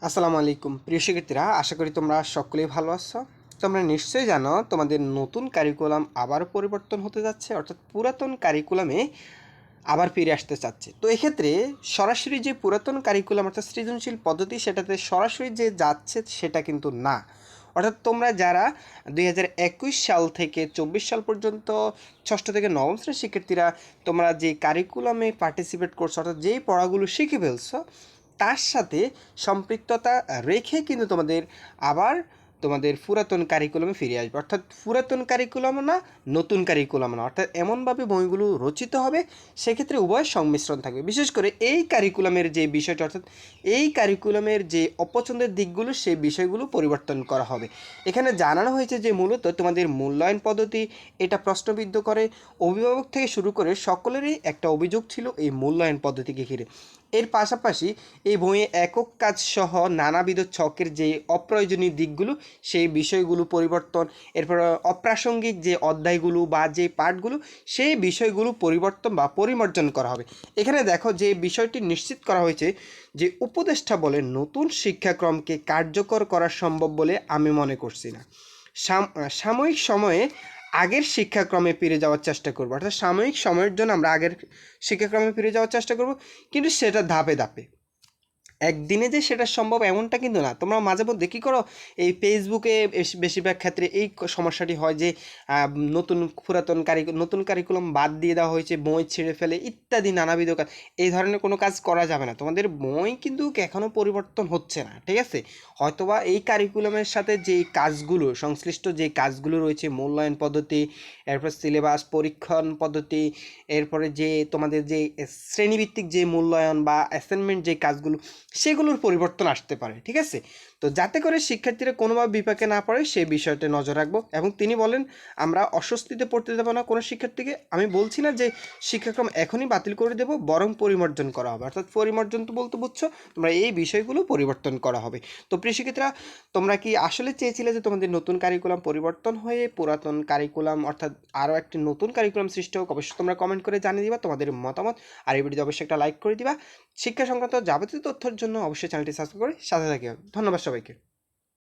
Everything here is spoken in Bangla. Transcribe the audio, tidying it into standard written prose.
আসসালামু আলাইকুম প্রিয় শিক্ষার্থীরা, আশা করি তোমরা সকলেই ভালো আছো। তোমরা নিশ্চয়ই জানো তোমাদের নতুন কারিকুলাম আবার পরিবর্তন হতে যাচ্ছে, অর্থাৎ পুরাতন কারিকুলামে আবার ফিরে আসতে চাচ্ছে। তো এক্ষেত্রে সরাসরি যে পুরাতন কারিকুলাম অর্থাৎ সৃজনশীল পদ্ধতি সেটাতে সরাসরি যে যাচ্ছে সেটা কিন্তু না। অর্থাৎ তোমরা যারা 2021 সাল থেকে 24 সাল পর্যন্ত ষষ্ঠ থেকে নবম শ্রেণীর শিক্ষার্থীরা তোমরা যে কারিকুলামে পার্টিসিপেট করছো, অর্থাৎ যেই পড়াগুলো শিখে ফেলছো তার সাথে সম্পৃক্ততা রেখে কিন্তু আবার তোমাদের পুরাতন কারিকুলামে ফিরে আসবে। অর্থাৎ পুরাতন কারিকুলাম না, নতুন কারিকুলাম না, অর্থাৎ এমনভাবে বইগুলো রচিত হবে সেক্ষেত্রে উভয় সংমিশ্রণ থাকবে। বিশেষ করে এই কারিকুলামের যে বিষয়টা, অর্থাৎ এই কারিকুলামের যে অপছন্দের দিকগুলো সেই বিষয়গুলো পরিবর্তন করা হবে। এখানে জানানো হয়েছে যে মূলত তোমাদের মূল্যায়ন পদ্ধতি এটা প্রশ্নবিদ্ধ করে। অভিভাবক থেকে শুরু করে সকলেরই একটা অভিযোগ ছিল এই মূল্যায়ন পদ্ধতিকে ঘিরে। এর পাশাপাশি এই বইয়ে একক কাজ সহ নানাবিধ ছকের যে অপ্রয়োজনীয় দিকগুলো সেই বিষয়গুলো পরিবর্তন, এরপর অপ্রাসঙ্গিক যে অধ্যায়গুলো বা যে পাঠগুলো সেই বিষয়গুলো পরিবর্তন বা পরিমার্জন করা হবে। এখানে দেখো যে বিষয়টি নিশ্চিত করা হয়েছে যে উপদেষ্টা বলে নতুন শিক্ষাক্রমকে কার্যকর করা সম্ভব বলে আমি মনে করছি না। সাময়িক সময়ে আগের শিক্ষাক্রমে ফিরে যাওয়ার চেষ্টা করব, অর্থাৎ সাময়িক সময়ের জন্য আমরা আগের শিক্ষাক্রমে ফিরে যাওয়ার চেষ্টা করব, কিন্তু সেটা ধাপে ধাপে, একদিনে যে সেটা সম্ভব এমনটা কিন্তু না। তোমরা মাঝে মধ্যে কী করো, এই ফেসবুকে বেশিরভাগ ক্ষেত্রে এই সমস্যাটি হয় যে নতুন কারিকুলাম বাদ দিয়ে দেওয়া হয়েছে, বই ছেড়ে ফেলে ইত্যাদি নানাবিধ কাজ। এই ধরনের কোনো কাজ করা যাবে না। তোমাদের বই কিন্তু এখনও পরিবর্তন হচ্ছে না, ঠিক আছে? হয়তোবা এই কারিকুলামের সাথে যে কাজগুলো সংশ্লিষ্ট যে কাজগুলো রয়েছে, মূল্যায়ন পদ্ধতি, এরপর সিলেবাস পরীক্ষণ পদ্ধতি, এরপরে যে তোমাদের যে শ্রেণীভিত্তিক যে মূল্যায়ন বা অ্যাসাইনমেন্ট যে কাজগুলো সেগুলোর পরিবর্তন আসতে পারে, ঠিক আছে? তো যাতে করে শিক্ষার্থীরা কোনোভাবে বিপাকে না পড়ে সেই বিষয়টা নজর রাখবো। এবং তিনি বলেন আমরা অস্বস্তিতে পড়তে দেবো না কোনো শিক্ষার্থীকে। আমি বলছি না যে শিক্ষাক্রম এখনই বাতিল করে দেবো, বরং পরিমার্জন করা হবে। অর্থাৎ পরিমার্জন তো বলতে বুঝছো তোমরা এই বিষয়গুলো পরিবর্তন করা হবে। তো প্রিয় শিক্ষার্থীরা, তোমরা কি আসলে চেয়েছিলে যে তোমাদের নতুন কারিকুলাম পরিবর্তন হয়ে পুরাতন কারিকুলাম অর্থাৎ আরও একটি নতুন কারিকুলাম সৃষ্টি হোক? অবশ্যই তোমরা কমেন্ট করে জানিয়ে দিবা তোমাদের মতামত। আর এই ভিডিওতে অবশ্যই একটা লাইক করে দিবা। শিক্ষা সংক্রান্ত যাবতীয় তথ্যের জন্য অবশ্যই চ্যানেলটি সাবস্ক্রাইব করে সাথে থাকবে। ধন্যবাদ সবাইকে।